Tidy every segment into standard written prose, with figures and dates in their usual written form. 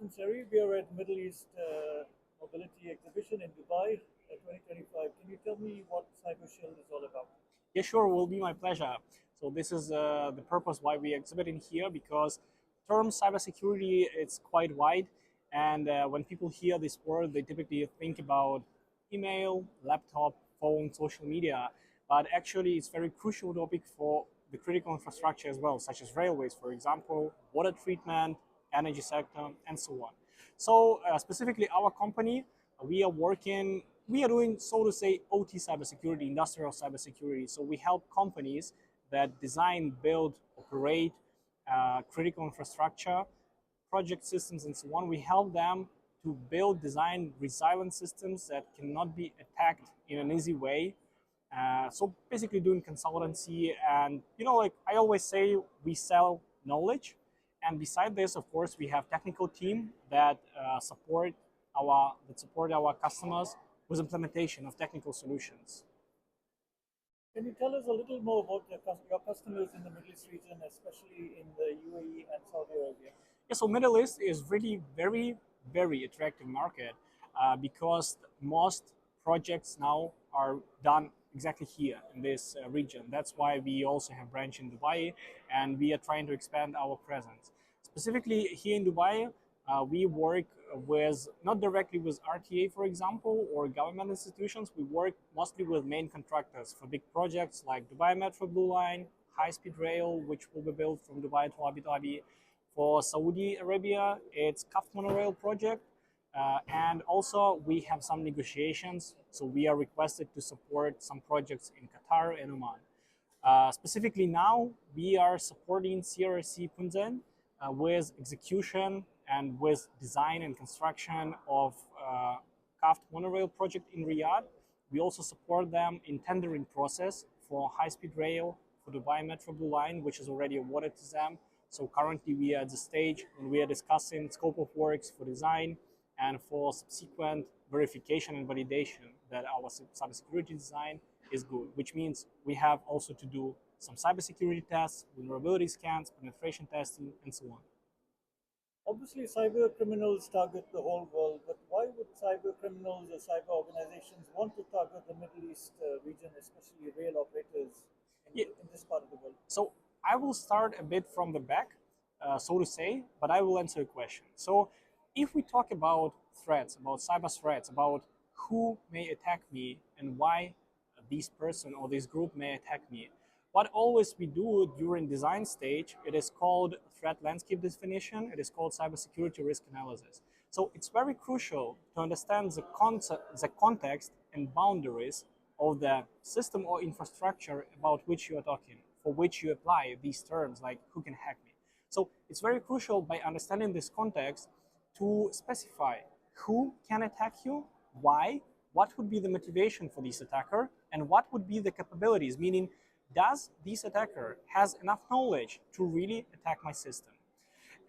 welcome, Serhii. We are at Middle East Mobility Exhibition in Dubai 2025. Can you tell me what CyberShield is all about? Yeah, sure, will be my pleasure. So this is the purpose why we exhibiting here, because term cybersecurity it's quite wide, and when people hear this word, they typically think about email, laptop, phone, social media, but actually it's very crucial topic for the critical infrastructure as well, such as railways, for example, water treatment, energy sector, and so on. So specifically our company, we are working, we are doing, so to say, OT cybersecurity, industrial cybersecurity. So we help companies that design, build, operate critical infrastructure, project systems, and so on. We help them to build, design resilient systems that cannot be attacked in an easy way. So basically doing consultancy, and like I always say, we sell knowledge. And beside this, of course, we have technical team that support our customers with implementation of technical solutions. Can you tell us a little more about your customers in the Middle East region, especially in the UAE and Saudi Arabia? Yeah, so Middle East is really very attractive market because most projects now are done exactly here in this region. That's why we also have branch in Dubai, and we are trying to expand our presence. Specifically here in Dubai, we work with, not directly with RTA, for example, or government institutions. We work mostly with main contractors for big projects like Dubai Metro Blue Line, high-speed rail, which will be built from Dubai to Abu Dhabi. For Saudi Arabia, it's CAF monorail project. And also we have some negotiations, so we are requested to support some projects in Qatar and Oman. Specifically now, we are supporting CRC Punzen with execution and with design and construction of CAF monorail project in Riyadh. We also support them in tendering process for high-speed rail for Dubai Metro Blue Line, which is already awarded to them. So currently we are at the stage when we are discussing scope of works for design and for subsequent verification and validation that our cybersecurity design is good, which means we have also to do some cybersecurity tests, vulnerability scans, penetration testing, and so on. Obviously, cyber criminals target the whole world, but why would cyber criminals or cyber organizations want to target the Middle East region, especially rail operators in this part of the world? So I will start a bit from the back, so to say, but I will answer your question. So if we talk about threats, about cyber threats, about who may attack me and why this person or this group may attack me, what always we do during design stage, it is called threat landscape definition, it is called cybersecurity risk analysis. So it's very crucial to understand the context and boundaries of the system or infrastructure about which you are talking, for which you apply these terms like who can hack me. So it's very crucial by understanding this context to specify who can attack you, why, what would be the motivation for this attacker, and what would be the capabilities, meaning does this attacker has enough knowledge to really attack my system?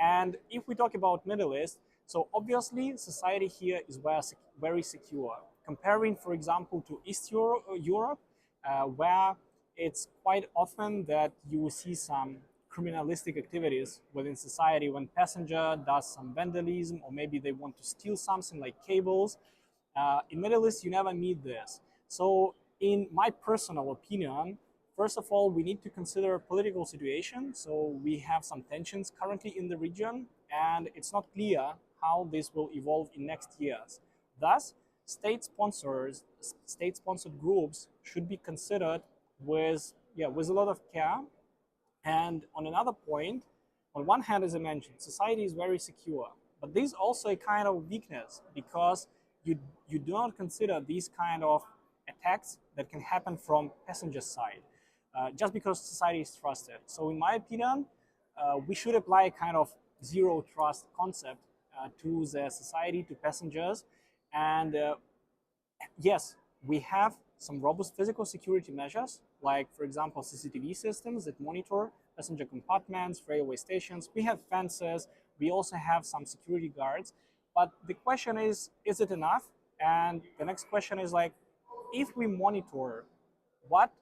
And if we talk about Middle East, so obviously society here is very secure. Comparing, for example, to East Europe, where it's quite often that you will see some criminalistic activities within society when passenger does some vandalism, or maybe they want to steal something like cables. In Middle East, you never meet this. So in my personal opinion, first of all, we need to consider political situation. So we have some tensions currently in the region, and it's not clear how this will evolve in next years. Thus, state-sponsored groups should be considered with a lot of care. And on another point, on one hand, as I mentioned, society is very secure, but this is also a kind of weakness because you do not consider these kind of attacks that can happen from passenger side. Just because society is trusted. So in my opinion, we should apply a kind of zero trust concept to the society, to passengers. And yes, we have some robust physical security measures, like for example, CCTV systems that monitor passenger compartments, railway stations. We have fences. We also have some security guards. But the question is it enough? And the next question is like, if we monitor, what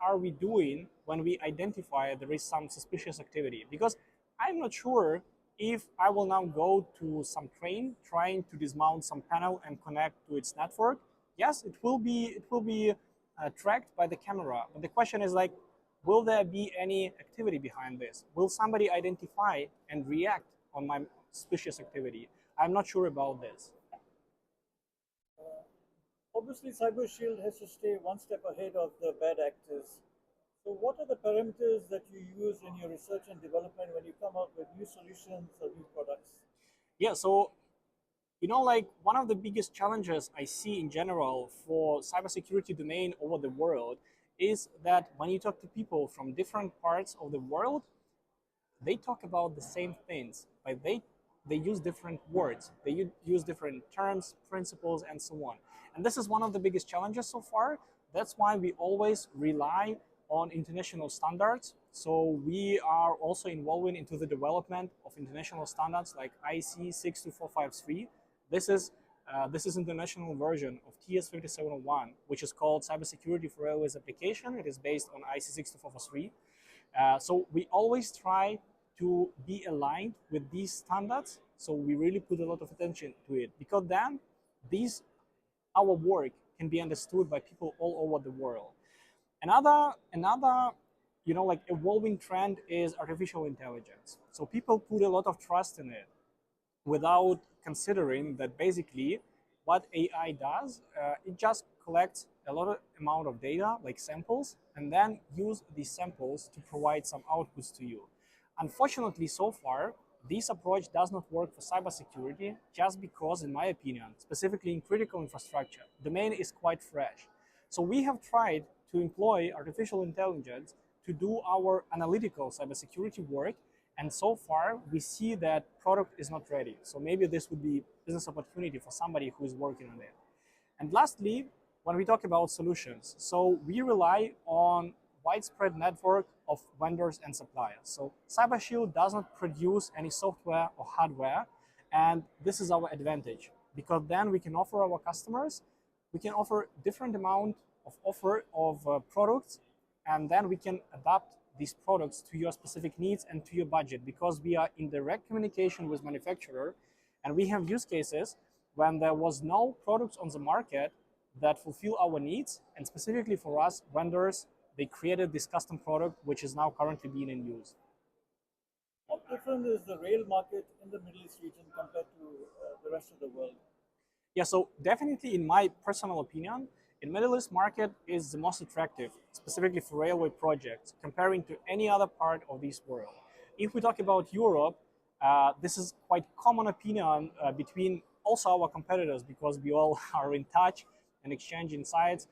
are we doing when we identify there is some suspicious activity? Because I'm not sure if I will now go to some train trying to dismount some panel and connect to its network, yes, it will be tracked by the camera. But the question is like, will there be any activity behind this? Will somebody identify and react on my suspicious activity? I'm not sure about this. Obviously, CyberShield has to stay one step ahead of the bad actors. So, what are the parameters that you use in your research and development when you come up with new solutions or new products? Yeah, so like one of the biggest challenges I see in general for cybersecurity domain over the world is that when you talk to people from different parts of the world, they talk about the same things, but they use different words, they use different terms, principles, and so on. And this is one of the biggest challenges so far. That's why we always rely on international standards. So we are also involving into the development of international standards like IEC 62453. This is international version of TS 5701, which is called Cybersecurity for Railways Application. It is based on IEC 62453. So we always try to be aligned with these standards. So we really put a lot of attention to it, because then these our work can be understood by people all over the world. Another like evolving trend is artificial intelligence. So people put a lot of trust in it without considering that basically what AI does, it just collects a lot of amount of data, like samples, and then use these samples to provide some outputs to you. Unfortunately, so far, this approach does not work for cybersecurity just because, in my opinion, specifically in critical infrastructure, domain is quite fresh. So we have tried to employ artificial intelligence to do our analytical cybersecurity work, and so far we see that product is not ready. So maybe this would be business opportunity for somebody who is working on it. And lastly, when we talk about solutions, so we rely on widespread network of vendors and suppliers. So CyberShield does not produce any software or hardware, and this is our advantage, because then we can offer our customers, we can offer different amount of products, and then we can adapt these products to your specific needs and to your budget, because we are in direct communication with manufacturer, and we have use cases when there was no products on the market that fulfill our needs, and specifically for us vendors, they created this custom product which is now currently being in use. How different is the rail market in the Middle East region compared to the rest of the world? Yeah, so definitely in my personal opinion, in Middle East market is the most attractive, specifically for railway projects, comparing to any other part of this world. If we talk about Europe, this is quite common opinion between also our competitors, because we all are in touch and exchanging sites,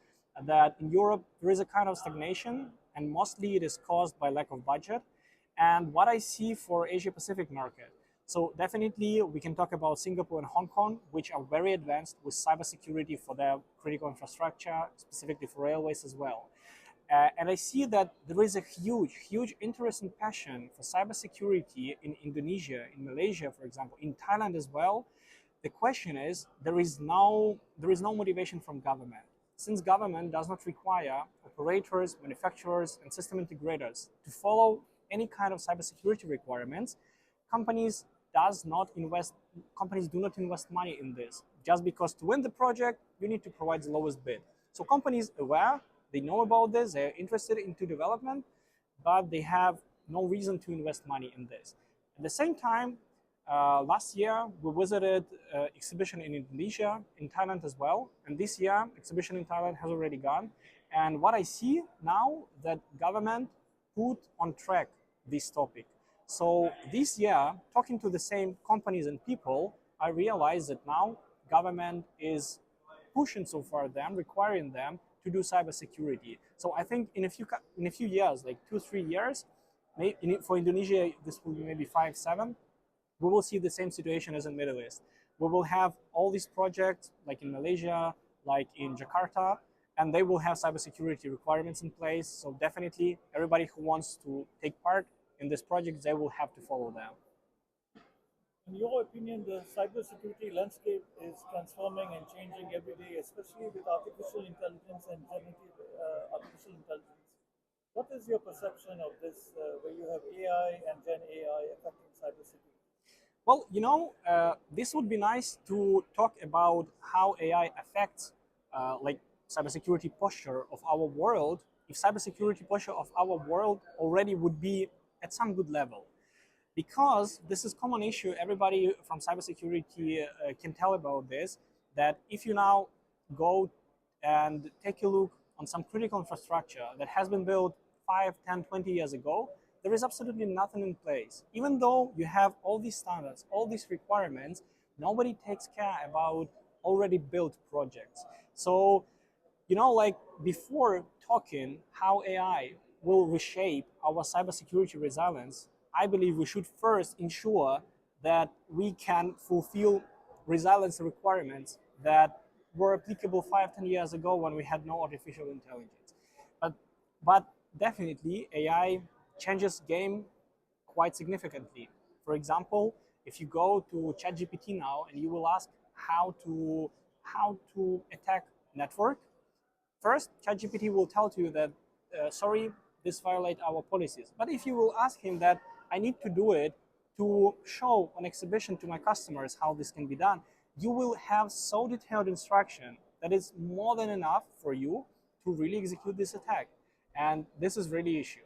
that in Europe there is a kind of stagnation, and mostly it is caused by lack of budget. And what I see for Asia Pacific market, so definitely we can talk about Singapore and Hong Kong, which are very advanced with cybersecurity for their critical infrastructure, specifically for railways as well. And I see that there is a huge interest and passion for cybersecurity in Indonesia, in Malaysia, for example, in Thailand as well. The question is, there is no motivation from government. Since government does not require operators, manufacturers, and system integrators to follow any kind of cybersecurity requirements, companies do not invest money in this, just because to win the project you need to provide the lowest bid. So companies aware, they know about this, they're interested into development, but they have no reason to invest money in this. At the same time, last year we visited exhibition in Indonesia, in Thailand as well, and this year exhibition in Thailand has already gone. And what I see now, that government put on track this topic. So this year, talking to the same companies and people, I realized that now government is pushing so far them, requiring them to do cybersecurity. So I think in a few years, like 2-3 years, maybe for Indonesia this will be maybe 5-7, we will see the same situation as in Middle East. We will have all these projects like in Malaysia, like in Jakarta, and they will have cybersecurity requirements in place. So definitely everybody who wants to take part in this project, they will have to follow them. In your opinion, the cybersecurity landscape is transforming and changing every day, especially with artificial intelligence and generative artificial intelligence. What is your perception of this, where you have AI and Gen AI affecting cybersecurity? Well, this would be nice to talk about how AI affects like cybersecurity posture of our world. If cybersecurity posture of our world already would be at some good level, because this is common issue. Everybody from cybersecurity can tell about this. That if you now go and take a look on some critical infrastructure that has been built 5, 10, 20 years ago, there is absolutely nothing in place. Even though you have all these standards, all these requirements, nobody takes care about already built projects. So, like before talking how AI will reshape our cybersecurity resilience, I believe we should first ensure that we can fulfill resilience requirements that were applicable 5, 10 years ago when we had no artificial intelligence. But, but definitely AI changes game quite significantly. For example, if you go to ChatGPT now and you will ask how to attack network, first, ChatGPT will tell you that, sorry, this violates our policies. But if you will ask him that I need to do it to show on exhibition to my customers how this can be done, you will have so detailed instruction that is more than enough for you to really execute this attack. And this is really issue.